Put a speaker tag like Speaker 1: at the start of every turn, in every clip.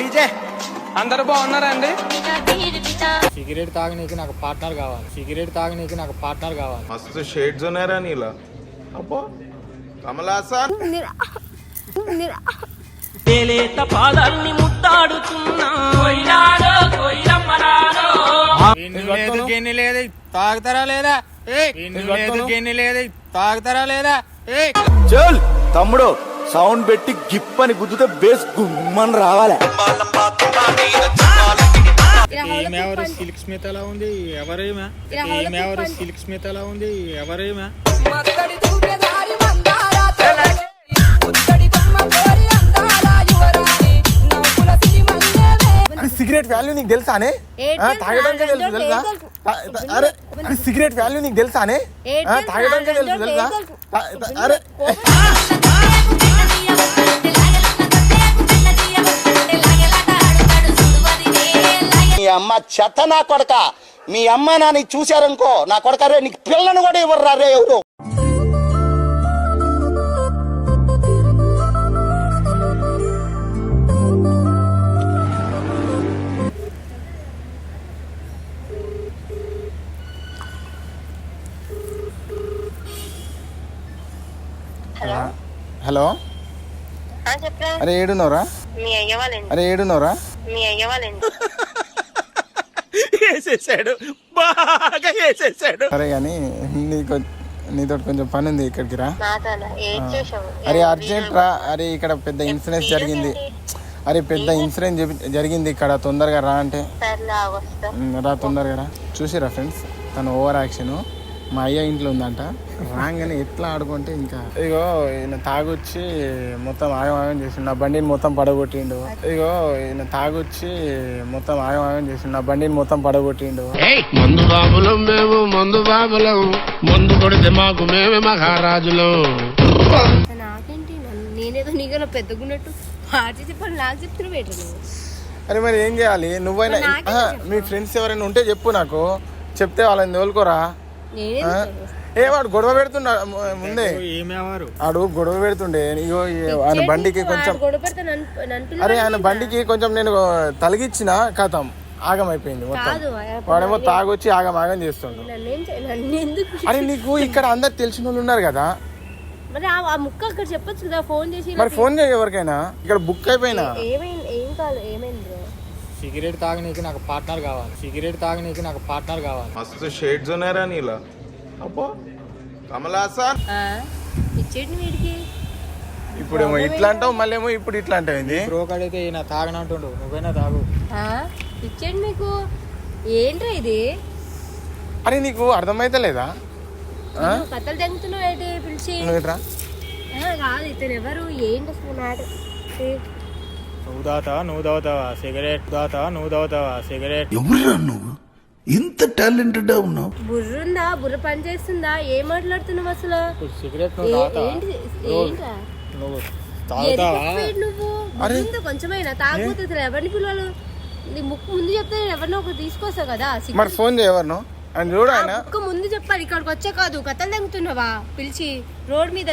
Speaker 1: DJ
Speaker 2: అందరూ బాగున్నారండి.
Speaker 3: Cigarette తాగనీకి నాకు పార్ట్నర్ కావాలి. సిగరెట్ తాగనీకి నాకు పార్ట్నర్ కావాలి.
Speaker 1: మస్తు షేడ్స్ ఉన్నారా నీలా? అబ్బో కమలాసన్
Speaker 4: పాదాన్ని ముట్టాడుతున్నా
Speaker 3: గిన్నె లేదు తాగుతారా లేదా? గిన్నె లేదు తాగుతారా లేదా?
Speaker 5: చల్ తమ్ముడు సౌండ్ పెట్టి గిప్ అని గుద్దుతే బేస్ గుమ్మని రావాలి.
Speaker 3: ఈమెవరు సిల్క్ స్మిత్ ఎలా ఉంది? ఎవరేమా ఈమెవరు సిల్క్ స్మిత్ ఎలా ఉంది? ఎవరేమా
Speaker 5: సిగరెట్ వాల్యూ నీకు తెలుసానే? తాగడానికి తెలుసు తెలుసా? అరే సిగరెట్ వాల్యూ నీకు తెలుసానే? తాగడానికి తెలుసు తెలుసా? అరే మీ అమ్మ చెత్త నా కొడక. మీ అమ్మ నాని చూశారనుకో నా కొడక రే నీకు పిల్లను కూడా ఇవ్వరు రే ఎవరు. హలో అరే ఏడున్నోరా? అరే ఏడున్నోరా? వేసేసాడు బాగా వేసేసాడు. సరే కానీ నీతో కొంచెం పని ఉంది, ఇక్కడికి రా. అరే అర్జెంట్ రా. అరే ఇక్కడ పెద్ద ఇన్సూరెన్స్ జరిగింది. అరే పెద్ద ఇన్సూరెన్స్ జరిగింది ఇక్కడ, తొందరగా రా అంటే రా, తొందరగా రా. చూసిరా ఫ్రెండ్స్ తను ఓవర్ యాక్షన్. మా అయ్య ఇంట్లో ఉందంట. రాగానే ఎట్లా ఆడుకుంటే ఇంకా ఇగో ఈయన తాగొచ్చి మొత్తం ఆగమాగం చేసిండు, నా బండిని మొత్తం పడగొట్టిండు. ఇగో ఈయన తాగొచ్చి మొత్తం ఆగమాగం చేసిండు, నా బండిని మొత్తం పడగొట్టిండు.
Speaker 6: మందు బాబులం మేము, మందు బాబులం, మందు కొడితే మాకు మేమే మహారాజులం.
Speaker 7: నాకేంటి నేనేదో నీకన్నా పెద్దగున్నట్టు పార్టీ చెప్పాలి, నాకు చెప్తున్నా పెట్టను.
Speaker 5: అరే మరి ఏం చేయాలి? నువ్వైనా మీ ఫ్రెండ్స్ ఎవరైనా ఉంటే చెప్పు, నాకు చెప్తే వాళ్ళని తోలుకోరా. ఏ వాడు గొడవ పెడుతుండ ముందే, ఆడు గొడవ పెడుతుండే. ఇగో ఆయన బండికి కొంచెం, అరే ఆయన బండికి కొంచెం నేను తలిగిచ్చిన కథం ఆగమైపోయింది మొత్తం. వాడేమో తాగొచ్చి ఆగం చేస్తుండు. అరే నీకు ఇక్కడ అందరు తెలిసిన వాళ్ళు ఉన్నారు కదా, మరి ఫోన్ చేయ ఎవరికైనా. ఇక్కడ బుక్ అయిపోయినా.
Speaker 3: సిగరెట్ తాగనీకి నాకు పార్ట్నర్ కావాలి. సిగరెట్ తాగనీకి నాకు పార్ట్నర్ కావాలి.
Speaker 1: మస్తు షేడ్స్ ఉన్నారా నీలా? అబ్బో కమలాసన్ ఇప్పుడేమో ఇట్లా అంటావు, మళ్ళీ ఏమో ఇప్పుడు ఇట్లా అంటావు.
Speaker 3: బ్రోకడైతే ఈయన తాగనంటుండు, నువ్వైనా తాగు.
Speaker 7: ఇచ్చేయండి మీకు. ఏంట్రా ఇది?
Speaker 5: అరే నీకు అర్థమైతే లేదా?
Speaker 7: కథలు తెగుతున్నావు ఏంటి? పిలిచి కాదు ఇతను ఎవరు? ఏంటి అసలు?
Speaker 3: నువ్వు తాగుతావా సిగరెట్? నువ్వు తాగుతావా సిగరెట్?
Speaker 5: ఎవరురా నువ్వు? ఇంత టాలెంటెడ్ ఉన్నావు?
Speaker 7: బుర్రుందా? బుర్ర పని చేస్తుందా? ఏం మాట్లాడుతున్నావు అసలు?
Speaker 3: సిగరెట్
Speaker 7: నువ్వు కొంచెమైనా తాగుతుంది అసలు. ఎవరిని పిల్లలు నీ ముక్కు ముందు చెప్తే ఎవరినో ఒకరు తీసుకొస్తావు కదా.
Speaker 5: మరి ఫోన్ చేయవరు
Speaker 7: ముందు చెప్పాలి, ఇక్కడికి వచ్చే కాదు. కథలు తెగుతున్నావా పిలిచి రోడ్ మీద?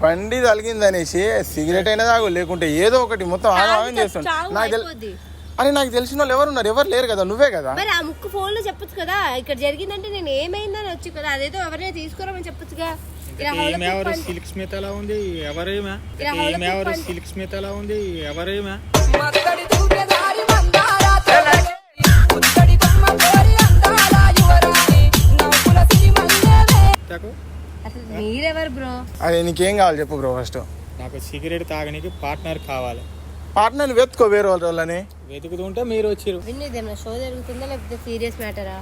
Speaker 5: బండి తలిగిందనేసి సిగరెట్ అయినా తాగు, లేకుంటే ఏదో ఒకటి మొత్తం ఆగం చేస్తుంది. అని నాకు తెలిసిన వాళ్ళు ఎవరున్నారు? ఎవరు లేరు కదా, నువ్వే కదా.
Speaker 7: మరి ఆ ముక్కు ఫోన్ లో చెప్పొచ్చు కదా, ఇక్కడ జరిగిందంటే నేను ఏమైందని వచ్చి కదా. అదేదో ఎవరైనా తీసుకురామని చెప్పొచ్చుగా.
Speaker 3: సిల్క్ స్మిత్ ఎలా ఉంది? ఎవరేమా సిల్క్ స్మిత్ ఎలా ఉంది? ఎవరేమా
Speaker 7: మీరెవరు బ్రో?
Speaker 5: అదే నీకేం కావాలి చెప్పు బ్రో. ఫస్ట్
Speaker 3: నాకు సిగరెట్ తాగడానికి పార్ట్నర్ కావాలి.
Speaker 5: పార్ట్నర్ వెతుకో, వేరే వాళ్ళని
Speaker 3: వెతుకుతుంటే మీరు వచ్చారు.
Speaker 7: షో జరుగుతుందా లేకపోతే సీరియస్ మ్యాటరా?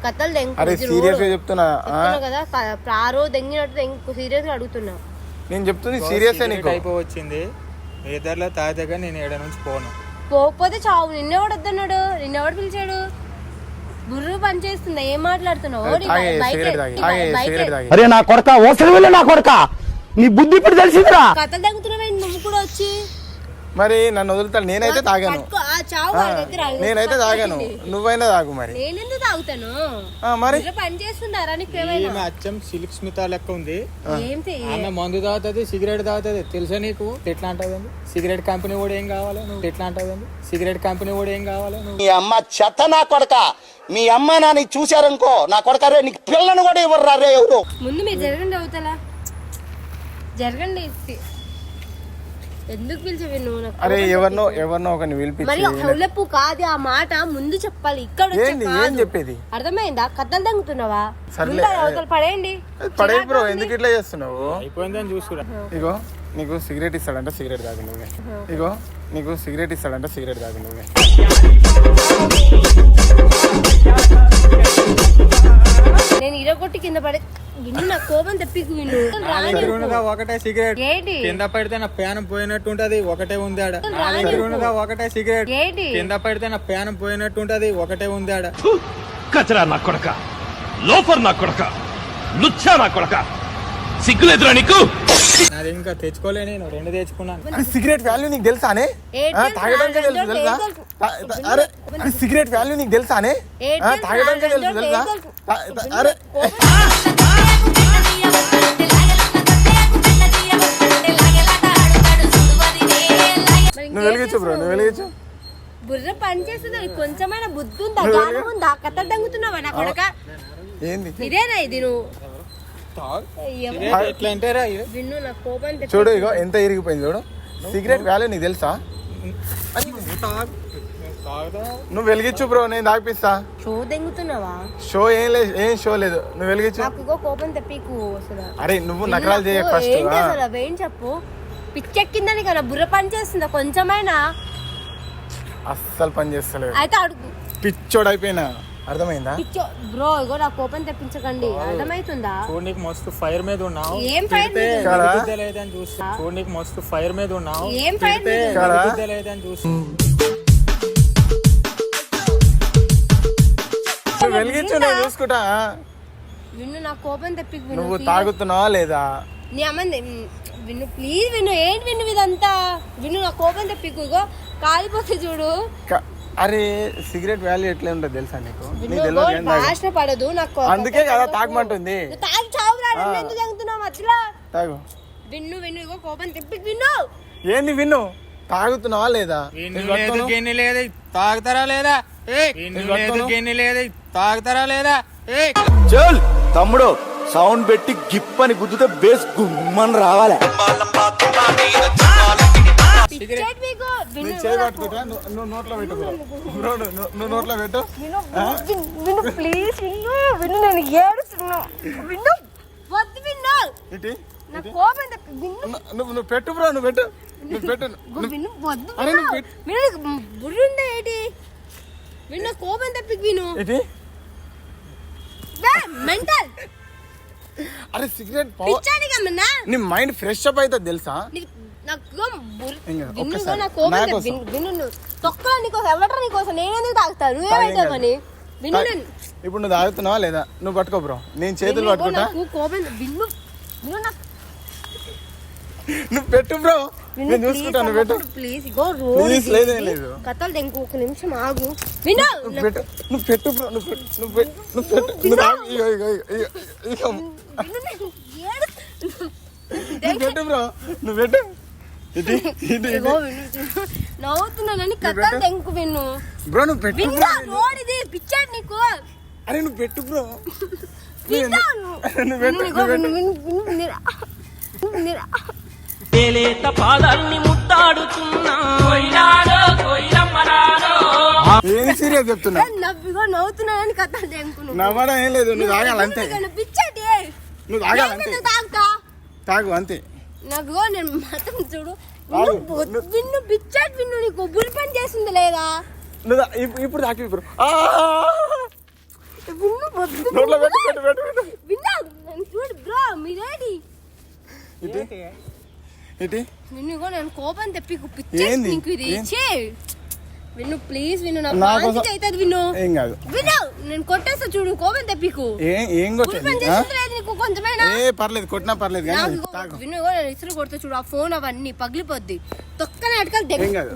Speaker 7: కథలు
Speaker 5: అరే సీరియస్ గా చెప్తున్నా
Speaker 7: కదా. ప్రారో దెంగినట్టు సీరియస్ గా అడుగుతున్నా.
Speaker 5: నేను చెప్తుంది సీరియస్. నీకు
Speaker 3: అయిపోవచ్చింది ఇద్దరులో తాగగా నేను ఏడ నుంచి పోను.
Speaker 7: పోకపోతే చావు. నిన్నెవడు వద్దన్నాడు? నిన్నెవడు పిలిచాడు? బుర్రు పని చేస్తుందా? ఏం మాట్లాడుతున్నావు?
Speaker 6: అరే నా కొడక, ఓసలి వెళ్ళి నా కొడక, నీ బుద్ధి ఇప్పుడు తెలిసిందిరా.
Speaker 7: కథలు తగ్గుతున్నావు నువ్వు కూడా వచ్చి.
Speaker 5: మరి నన్ను వదులుతాడు. నేనైతే తాగాను.
Speaker 7: పట్టుకో, ఆ చావు వాడి దగ్గర ఆగు.
Speaker 5: నేనైతే తాగాను. నువ్వైనా తాగు మరి.
Speaker 7: నేనెందుకు తాగుతాను?
Speaker 5: మరి
Speaker 7: ఇలా పని చేస్తున్నారా నీకు ఏమైనా?
Speaker 3: ఈమె అచ్చం సిల్క్ స్మిత లెక్క ఉంది.
Speaker 7: ఏంటి
Speaker 3: ఆమె మందు తాగుతుంది, సిగరెట్ తాగుతుంది. తెలుసా నీకు? ఎట్లా అంటావు? సిగరెట్ కంపెనీ కూడా ఏం కావాలి నువ్వు? ఎట్లా అంటావు? సిగరెట్ కంపెనీ కూడా ఏం కావాలి నువ్వు?
Speaker 8: మీ అమ్మ చెత్త నా కొడక. మీ అమ్మ నాని చూశారనుకో నా కొడక రే నీకు పిల్లను కూడా ఇవ్వరు రే ఎవరు.
Speaker 7: ముందు మీరు జరగండి, అవుతలా జరగండి. ఎందుకు పిలిచేవి నువ్వు?
Speaker 5: అరే ఎవరినో ఒకరిని
Speaker 7: మరి
Speaker 5: పిలిపించి
Speaker 7: హౌలెప్పు కాదు ఆ మాట ముందు చెప్పాలి. ఇక్కడ వచ్చి
Speaker 5: ఏంది ఏం
Speaker 7: కాదు.
Speaker 5: చెప్పేది?
Speaker 7: అర్థమైందా? కథలు తంగుతున్నావా?
Speaker 5: సర్లే.
Speaker 7: ముందు అవతల పడేయండి.
Speaker 5: పడే బ్రో, ఎందుకు ఇట్లా చేస్తున్నావు?
Speaker 3: అయిపోయిందని చూసుకురా.
Speaker 5: ఇగో నీకు సిగరెట్ ఇస్తాడంట, సిగరెట్ తాగు నువ్వే. ఇగో నీకు సిగరెట్ ఇస్తాడంట, సిగరెట్ తాగు నువ్వే.
Speaker 7: నేను ఇరగొట్టి కింద పడే విన్ను. నా కోపం తెప్పికు విన్ను.
Speaker 3: ఎదురుగా ఒకటే సిగరెట్
Speaker 7: ఏంటి?
Speaker 3: కింద పడితే నా ప్యానం పోయినట్టు ఉంటది. ఒకటే ఉంది ఆడ. ఎదురుగా ఒకటే సిగరెట్
Speaker 7: ఏంటి?
Speaker 3: కింద పడితే నా ప్యానం పోయినట్టు ఉంటది. ఒకటే ఉంది ఆడ.
Speaker 9: కచరా నా కొడక, లోఫర్ నా కొడక, లుచ్చా నా కొడక, సిగ్గులేదురా నీకు?
Speaker 3: నాది ఇంకా తెచ్చుకోలే, నేను 2 తెచ్చుకున్నాను.
Speaker 5: సిగరెట్ వాల్యూ నీకు తెలుసానే? తాగడానికే తెలుసు తెలుసా? అరే సిగరెట్ వాల్యూ నీకు తెలుసానే? తాగడానికే తెలుసు తెలుసా? అరే నువ్వు వెలిగించు బ్రో, నువ్వు వెలిగించు.
Speaker 7: బుర్ర పని చేస్తుంది. కొంచెమైనా బుద్ధి ఉందా? జ్ఞానం ఉందా? కథలు తంగుతున్నావా నా కొడక?
Speaker 5: ఏంది
Speaker 7: ఇదేనా ఇది నువ్వు?
Speaker 3: సిగరెట్ ఎట్లా అంటే రా ఇది?
Speaker 7: విన్ను. నా కోపం తెప్పికు.
Speaker 5: చూడు ఇగో ఎంత ఇరిగిపోయింది చూడు. సిగరెట్ వాల్యూ నీకు తెలుసా? నువ్వు వెలిగించు బ్రో, నేను తాగిపిస్తా.
Speaker 7: షో దెంగుతున్నావా?
Speaker 5: షో ఏం లేదు, ఏం షో లేదు. నువ్వు వెలిగించు.
Speaker 7: నాకు ఇగో కోపం తెప్పికు అసలు.
Speaker 5: అరే నువ్వు నకరాలు చేయకు
Speaker 7: ఏంటి
Speaker 5: ఫస్ట్.
Speaker 7: అసలు అవేం చెప్పు. పిచ్చెక్కిందని కదా బుర్ర పని చేస్తుందా కొంచెమైనా?
Speaker 5: అస్సలు పని చేస్తలేదు.
Speaker 7: అయితే అడుగు.
Speaker 5: పిచ్చోడు అయిపోయినా. అర్థమైందా?
Speaker 7: పిచ్చో బ్రో, ఇగో నా కోపం తెప్పించకండి. అర్థమవుతుందా?
Speaker 3: చూడు నీకు మస్తు ఫైర్ మీద ఉన్నావు.
Speaker 7: ఏం ఫైర్ మీద
Speaker 3: తిడితే
Speaker 5: ఉన్నావు?
Speaker 3: బుద్ధి లేదని చూస్తా. చూడు నీకు మస్తు ఫైర్ మీద ఉన్నావు.
Speaker 7: ఏం ఫైర్
Speaker 3: తిడితే
Speaker 7: మీద
Speaker 5: ఉన్నావు?
Speaker 3: బుద్ధి లేదని చూస్తా.
Speaker 5: నువ్వు వెలిగించు, నేను చూసుకుంటా.
Speaker 7: విన్ను. నా కోపం తెప్పికు విన్ను.
Speaker 5: నువ్వు తాగుతున్నావా లేదా?
Speaker 7: నీ అమ్మంది విన్ను ప్లీజ్ విన్ను. ఏంటి విన్ను ఇదంతా? విన్ను నా కోపం తెప్పికు. ఇగో కాలిపోతే చూడు.
Speaker 5: అరే సిగరెట్ వాల్యూ ఎట్లా ఉంటుంది తెలుసా నీకు?
Speaker 7: విన్ను
Speaker 5: నీకు తెలియదు ఏం తాగు.
Speaker 7: భాష పడదు నాకు.
Speaker 5: అందుకే కదా తాగమంటుంది.
Speaker 7: నువ్వు తాగి చావు రా. నన్ను ఎందుకు తాగుతున్నావు మధ్యలో?
Speaker 5: తాగు.
Speaker 7: విన్ను విన్ను. ఇగో కోపం తెప్పికు విన్ను.
Speaker 5: ఏంది విన్ను? తాగుతున్నావా లేదా?
Speaker 3: విన్ను లేదు, గిన్నె లేదు, తాగుతారా లేదా? విన్ను లేదు, గిన్నె లేదు, తాగుతారా లేదా?
Speaker 8: చల్ తమ్ముడు సౌండ్ పెట్టి గిప్ అని గుద్దుతే బేస్ గుమ్మని రావాలి.
Speaker 7: పిచ్చేట్ మీకు. విన్ను
Speaker 5: నేను చేయి పట్టుకుంటా, నువ్వు నోట్లో పెట్టు బ్రో. బ్రో నువ్వు నోట్లో పెట్టు.
Speaker 7: విన్ను ప్లీజ్ విన్ను. విన్ను నేను ఏడుస్తున్నా. విన్ను వద్దు విన్ను.
Speaker 5: ఇటీ
Speaker 7: నా కోపం తెప్పి విన్ను.
Speaker 5: నువ్వు పెట్టు బ్రో, నువ్వు పెట్టు. నువ్వు పెట్టు.
Speaker 7: విన్ను వద్దు.
Speaker 5: అరే
Speaker 7: విన్ను.
Speaker 5: నువ్వు పెట్టు.
Speaker 7: విన్ను బుర్ర ఉందా ఏంటి? విన్ను కోపం తెప్పి విను.
Speaker 5: ఇటీ
Speaker 7: మెంటల్.
Speaker 5: అరే సిగరెట్
Speaker 7: పిచ్చాడి కమ్మన్నా.
Speaker 5: నీ మైండ్ ఫ్రెష్ అప్ అవుతుంది తెలుసా?
Speaker 7: నాకు
Speaker 5: ఇంకా
Speaker 7: విన్ను.
Speaker 5: ఒక్కసారి
Speaker 7: నా కోపం
Speaker 5: నా
Speaker 7: తెప్పి
Speaker 5: కోసం.
Speaker 7: విన్ను. తొక్కలో నీకోసం ఎవడరా నీకోసం? నేనెందుకు తాగుతాను? నువ్వేమైతావని విన్ను. నేను
Speaker 5: ఇప్పుడు నువ్వు తాగుతున్నావా లేదా? నువ్వు పట్టుకో బ్రో, నేను చేతులు పట్టుకుంటా.
Speaker 7: నాకు కోపం విన్ను. విన్ను నాకు
Speaker 5: నువ్వు పెట్టు బ్రో, నేను చూసుకుంటాను. నువ్వు పెట్టు
Speaker 7: ప్లీజ్. Ego
Speaker 5: please. లేదే లేదు.
Speaker 7: కథలు ఇంకో ఒక నిమిషం ఆగు. విను.
Speaker 5: నువ్వు పెట్టు, నువ్వు పెట్టు బ్రో, నువ్వు పెట్టు, నువ్వు పెట్టు, నువ్వు పెట్టు. నువ్వు తాగు. ఇగో ఇగో ఇగో ఇగో నువ్వు పెట్టు బ్రో, నువ్వు పెట్టు. ఇది ఇది
Speaker 7: ఇగో విను. నవ్వుతున్నానని కథలు తెంకు విన్ను.
Speaker 5: బ్రో నువ్వు పెట్టు
Speaker 7: విన్నా రోడిది పిచ్చాడు నీకు.
Speaker 5: అరే నువ్వు పెట్టు బ్రో.
Speaker 7: విన్నా.
Speaker 5: నువ్వు పెట్టు,
Speaker 7: ఇగో
Speaker 5: నువ్వు పెట్టు.
Speaker 7: విన్ను. నిరా
Speaker 4: తేలేత పాదాల్ని ముద్దాడుతున్నా.
Speaker 5: ఏం సీరియస్ చెప్తున్నా?
Speaker 7: నవ్విగో నవ్వుతున్నానని కథలు తెంకు.
Speaker 5: నవ్వడం ఏం లేదు, నువ్వు తాగాలంతే.
Speaker 7: పిచ్చాటి
Speaker 5: నువ్వు తాగాలంతే.
Speaker 7: తాగుతా.
Speaker 5: తాగు అంతే.
Speaker 7: నాకు నేను మాత్రం చూడు.
Speaker 5: తాగు.
Speaker 7: విన్ను పిచ్చాడు విన్ను. నీకు బుర్ర పని చేసింది లేదా?
Speaker 5: నువ్వు ఇప్పుడు తాకి ఇప్పుడు
Speaker 7: విన్ను వద్దు.
Speaker 5: నోట్లో పెట్టు పెట్టు పెట్టు పెట్టు.
Speaker 7: విన్నా. చూడు బ్రో మీరేడి.
Speaker 5: ఇటీ ఇటీ
Speaker 7: విన్ను. నేను కోపం తెప్పికు పిచ్చేసి
Speaker 5: ఏంది?
Speaker 7: నీకు ఇది
Speaker 5: ఏం?
Speaker 7: ఇచ్చే. విన్ను ప్లీజ్ విన్ను. నా
Speaker 5: నా కోసం-
Speaker 7: బాధ్యత అవుతుంది విన్ను.
Speaker 5: ఏం కాదు.
Speaker 7: విన్ను నేను కొట్టేస్తా చూడు. కోపం తెప్పికు.
Speaker 5: ఏం
Speaker 7: బుర్ర పని
Speaker 5: కొట్టేది?
Speaker 7: చేసింది లేదు. నీకు కొంచెమైనా
Speaker 5: ఏ పర్లేదు కొట్టినా పర్లేదు కానీ తాగు.
Speaker 7: విను ఇసురు కొడితే చూడు ఆ ఫోన్ అవన్నీ పగిలిపోద్ది తొక్కనే అటకలు
Speaker 5: ఏం కాదు.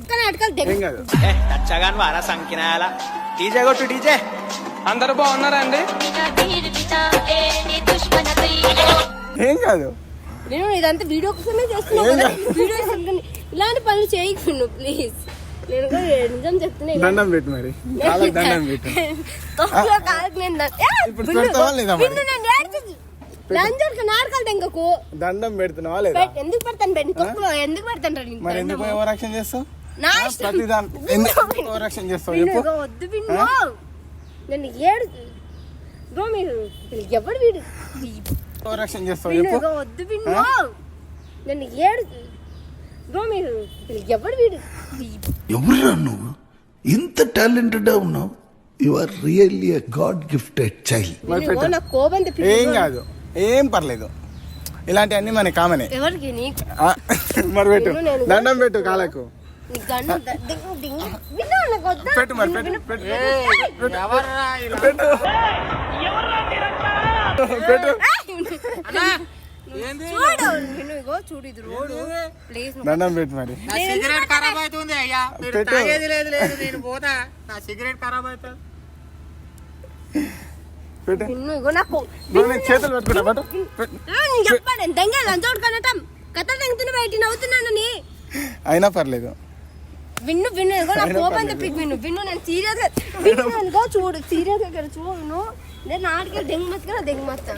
Speaker 5: ఏం కాదు
Speaker 2: వారా సంకినాల డీజే కొట్టు డీజే. అందరూ బాగున్నారా అండి?
Speaker 5: ఏం కాదు
Speaker 7: నేను ఇదంతా వీడియో కోసమే చేస్తున్నావు కదా. వీడియో ఇలాంటి పనులు చేయకు నువ్వు ప్లీజ్. నేను కూడా నిజం చెప్తున్నా.
Speaker 5: దండం పెట్టు మరి కాళ్ళకి దండం పెట్టు. ఇప్పుడు పెడతావా లేదా మరి? దండం పెడుతున్నావా లేదా?
Speaker 7: ఎందుకు పెడతాను ఎందుకు పెడతాను
Speaker 5: మరి ఎందుకు ఓవర్ యాక్షన్ చేస్తావు?
Speaker 7: నా
Speaker 5: ప్రతి దాని ఎందుకు ఓవర్ యాక్షన్ చేస్తావు చెప్పు?
Speaker 7: వద్దు విన్ను నేను ఏడు బ్రో మీరు ఎవడు వీడు
Speaker 5: ఓవర్ యాక్షన్ చేస్తావు చెప్పు?
Speaker 7: వద్దు విన్ను నేను ఏడు బ్రో మీరు ఎవడు వీడు
Speaker 10: ఎవరురా నువ్వు ఇంత టాలెంటెడ్ ఉన్నావు? You are really a god gifted child.
Speaker 7: నా కోపం
Speaker 5: ఏం కాదు ఏం పర్లేదు ఇలాంటివన్నీ మన కామనే.
Speaker 7: ఎవరికి నీకు
Speaker 5: మరి పెట్టు దండం పెట్టు కాళ్ళకు పెట్టు మరి పెట్టు పెట్టు పెట్టు
Speaker 7: చూడు ఇది రోడ్ ప్లీజ్
Speaker 5: దండం పెట్టు మరి.
Speaker 3: సిగరెట్ ఖరాబ్ అవుతుంది అయ్యా. మీరు తాగేది లేదు లేదు నేను పోతా. నా సిగరెట్ ఖరాబ్ అవుతుంది.
Speaker 5: పెట్టు
Speaker 7: నాకు
Speaker 5: చేతులు పెట్టుకుంటా పెట్టు.
Speaker 7: చెప్పాను దెంగ లంచోడు కనటం కథలు తెంగుతున్నా బయట నవ్వుతున్నానని
Speaker 5: అయినా పర్లేదు.
Speaker 7: విన్ను నా కోపం తెప్పి విన్ను నేను సీరియస్ గా చూడు సీరియస్ గా చూడు నేను నాటికి దెంగ మస్తా